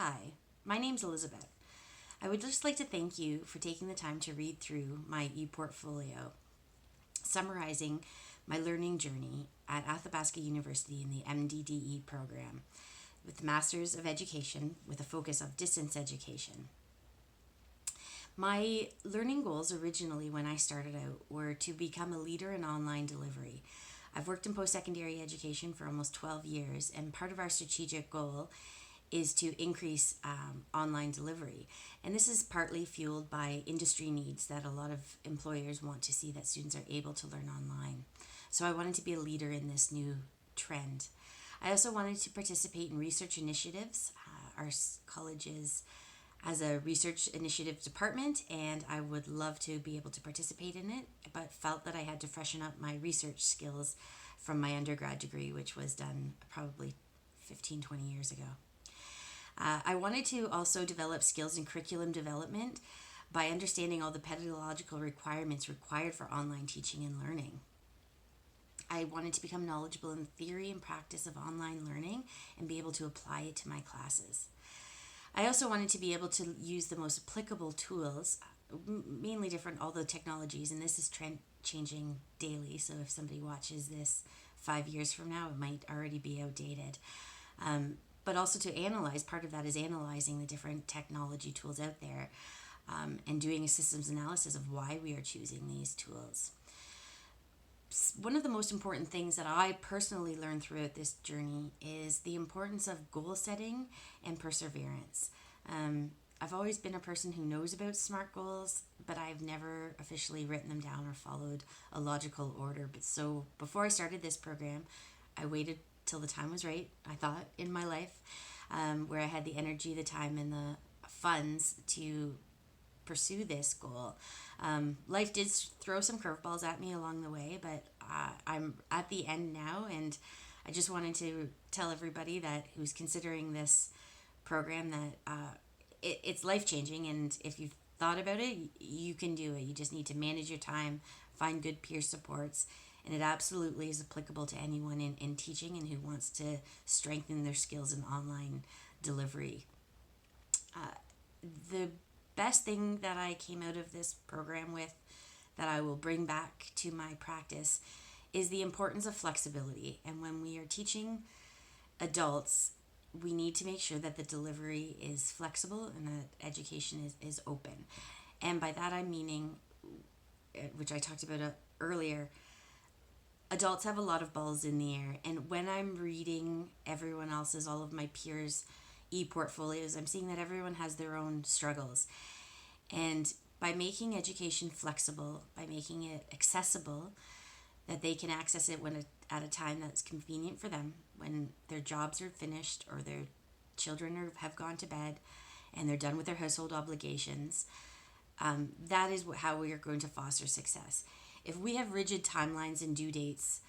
Hi, my name's Elizabeth. I would just like to thank you for taking the time to read through my e-portfolio, summarizing my learning journey at Athabasca University in the MDDE program with the Masters of Education with a focus of distance education. My learning goals originally when I started out were to become a leader in online delivery. I've worked in post-secondary education for almost 12 years, and part of our strategic goal is to increase online delivery. And this is partly fueled by industry needs that a lot of employers want to see that students are able to learn online. So I wanted to be a leader in this new trend. I also wanted to participate in research initiatives. Our college is as a research initiative department, and I would love to be able to participate in it, but felt that I had to freshen up my research skills from my undergrad degree, which was done probably 15, 20 years ago. I wanted to also develop skills in curriculum development by understanding all the pedagogical requirements required for online teaching and learning. I wanted to become knowledgeable in the theory and practice of online learning and be able to apply it to my classes. I also wanted to be able to use the most applicable tools, mainly different, all the technologies, and this is trend changing daily. So if somebody watches this 5 years from now, it might already be outdated. But also to analyze, part of that is analyzing the different technology tools out there and doing a systems analysis of why we are choosing these tools. One of the most important things that I personally learned throughout this journey is the importance of goal setting and perseverance. I've always been a person who knows about SMART goals, but I've never officially written them down or followed a logical order. But so before I started this program, I waited till the time was right, I thought, in my life, where I had the energy, the time, and the funds to pursue this goal. Life did throw some curveballs at me along the way, but I'm at the end now, and I just wanted to tell everybody that who's considering this program that it's life changing, and if you've thought about it, you can do it. You just need to manage your time, find good peer supports, and it absolutely is applicable to anyone in teaching and who wants to strengthen their skills in online delivery. The best thing that I came out of this program with that I will bring back to my practice is the importance of flexibility. And when we are teaching adults, we need to make sure that the delivery is flexible and that education is open. And by that I'm meaning, which I talked about earlier, adults have a lot of balls in the air. And when I'm reading everyone else's, all of my peers' e-portfolios, I'm seeing that everyone has their own struggles. And by making education flexible, by making it accessible, that they can access it at a time that's convenient for them, when their jobs are finished or their children have gone to bed and they're done with their household obligations, that is how we are going to foster success. If we have rigid timelines and due dates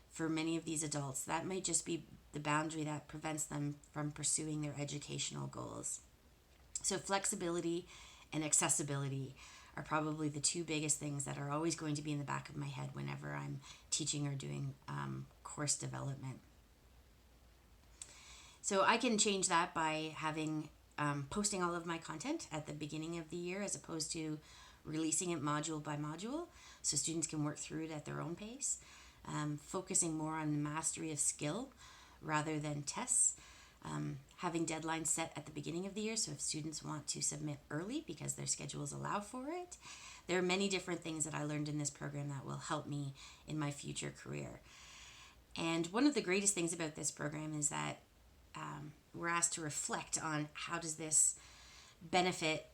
for many of these adults, that might just be the boundary that prevents them from pursuing their educational goals. So flexibility and accessibility are probably the two biggest things that are always going to be in the back of my head whenever I'm teaching or doing course development. So I can change that by having posting all of my content at the beginning of the year as opposed to releasing it module by module so students can work through it at their own pace, focusing more on the mastery of skill rather than tests, having deadlines set at the beginning of the year so if students want to submit early because their schedules allow for it. There are many different things that I learned in this program that will help me in my future career. And one of the greatest things about this program is that we're asked to reflect on how does this benefit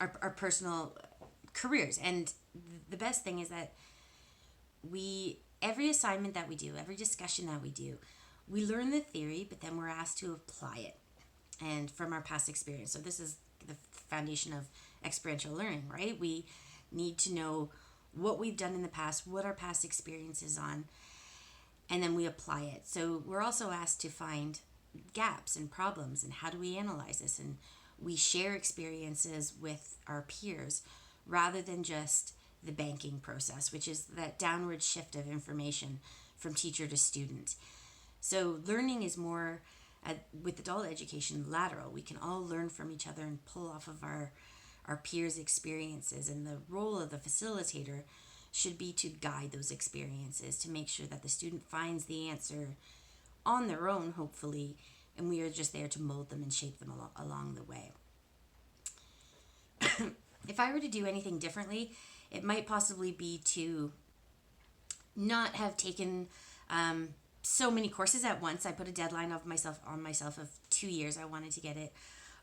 our personal careers. And the best thing is that every assignment that we do, every discussion that we do, we learn the theory, but then we're asked to apply it and from our past experience. So this is the foundation of experiential learning, right? We need to know what we've done in the past, what our past experience is on, and then we apply it. So we're also asked to find gaps and problems and how do we analyze this, and we share experiences with our peers rather than just the banking process, which is that downward shift of information from teacher to student. So learning is more with adult education, lateral. We can all learn from each other and pull off of our peers' experiences. And the role of the facilitator should be to guide those experiences, to make sure that the student finds the answer on their own, hopefully, and we are just there to mold them and shape them along the way. If I were to do anything differently, it might possibly be to not have taken so many courses at once. I put a deadline on myself of 2 years. I wanted to get it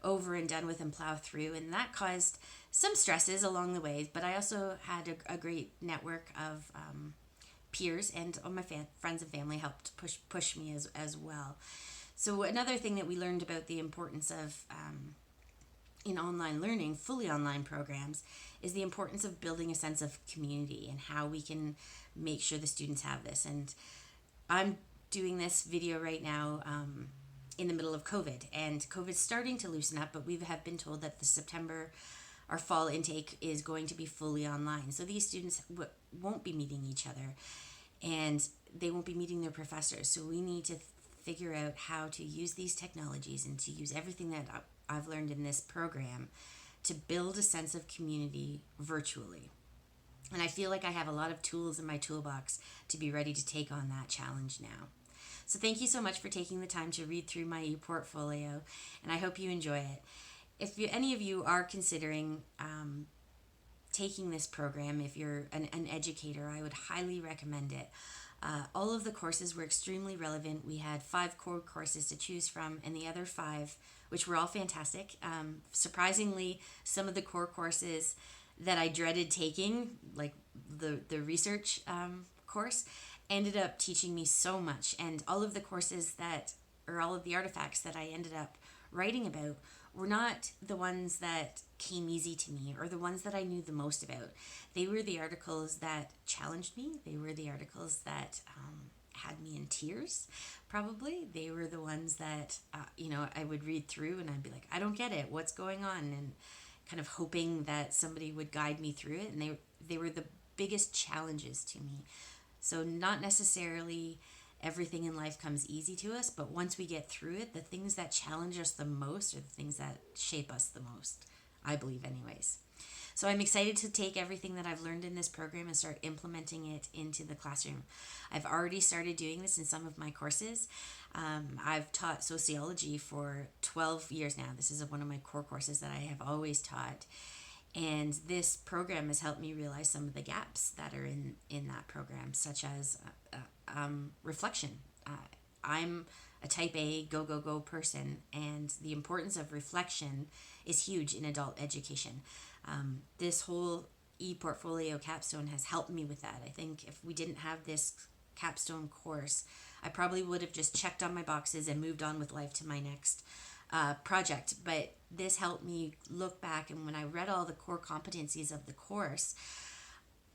over and done with and plow through, and that caused some stresses along the way. But I also had a great network of peers, and all my friends and family helped push me as well. So another thing that we learned about the importance of in online learning, fully online programs, is the importance of building a sense of community and how we can make sure the students have this. And I'm doing this video right now in the middle of COVID, and COVID's starting to loosen up, but we have been told that the September, our fall intake, is going to be fully online. So these students won't be meeting each other, and they won't be meeting their professors. So we need to figure out how to use these technologies and to use everything that I've learned in this program to build a sense of community virtually. And I feel like I have a lot of tools in my toolbox to be ready to take on that challenge now. So thank you so much for taking the time to read through my e-portfolio, and I hope you enjoy it. If any of you are considering taking this program, if you're an educator, I would highly recommend it. All of the courses were extremely relevant. We had 5 core courses to choose from, and the other 5, which were all fantastic. Surprisingly, some of the core courses that I dreaded taking, like the research course, ended up teaching me so much. And all of the courses all of the artifacts that I ended up writing about were not the ones that came easy to me or the ones that I knew the most about. They were the articles that challenged me. They were the articles that had me in tears, probably. They were the ones that, I would read through and I'd be like, I don't get it. What's going on? And kind of hoping that somebody would guide me through it. And they were the biggest challenges to me. So not necessarily everything in life comes easy to us, but once we get through it, the things that challenge us the most are the things that shape us the most, I believe anyways. So I'm excited to take everything that I've learned in this program and start implementing it into the classroom. I've already started doing this in some of my courses. I've taught sociology for 12 years now. This is one of my core courses that I have always taught. And this program has helped me realize some of the gaps that are in that program, such as reflection. I'm a type A go person, and the importance of reflection is huge in adult education. This whole e-portfolio Capstone has helped me with that. I think if we didn't have this Capstone course, I probably would have just checked on my boxes and moved on with life to my next project. But this helped me look back, and when I read all the core competencies of the course,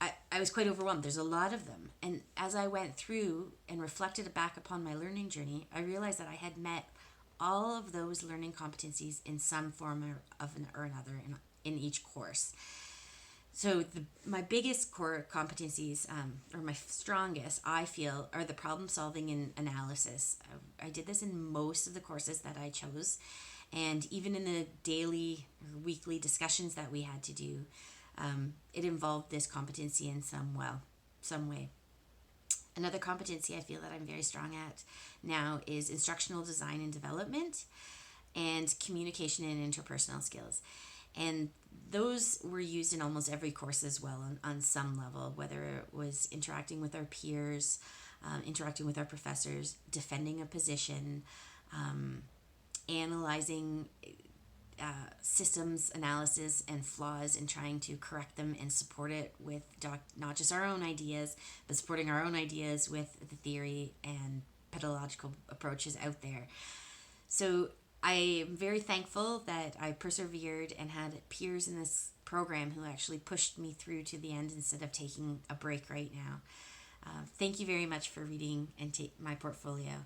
I was quite overwhelmed. There's a lot of them. And as I went through and reflected back upon my learning journey, I realized that I had met all of those learning competencies in some form or another in each course. So my biggest core competencies, or my strongest, I feel, are the problem solving and analysis. I did this in most of the courses that I chose, and even in the daily or weekly discussions that we had to do, it involved this competency in some way. Another competency I feel that I'm very strong at now is instructional design and development and communication and interpersonal skills. And those were used in almost every course as well on some level, whether it was interacting with our peers, interacting with our professors, defending a position, analyzing systems analysis and flaws and trying to correct them and support it with not just our own ideas, but supporting our own ideas with the theory and pedagogical approaches out there. So I am very thankful that I persevered and had peers in this program who actually pushed me through to the end instead of taking a break right now. Thank you very much for reading and my portfolio.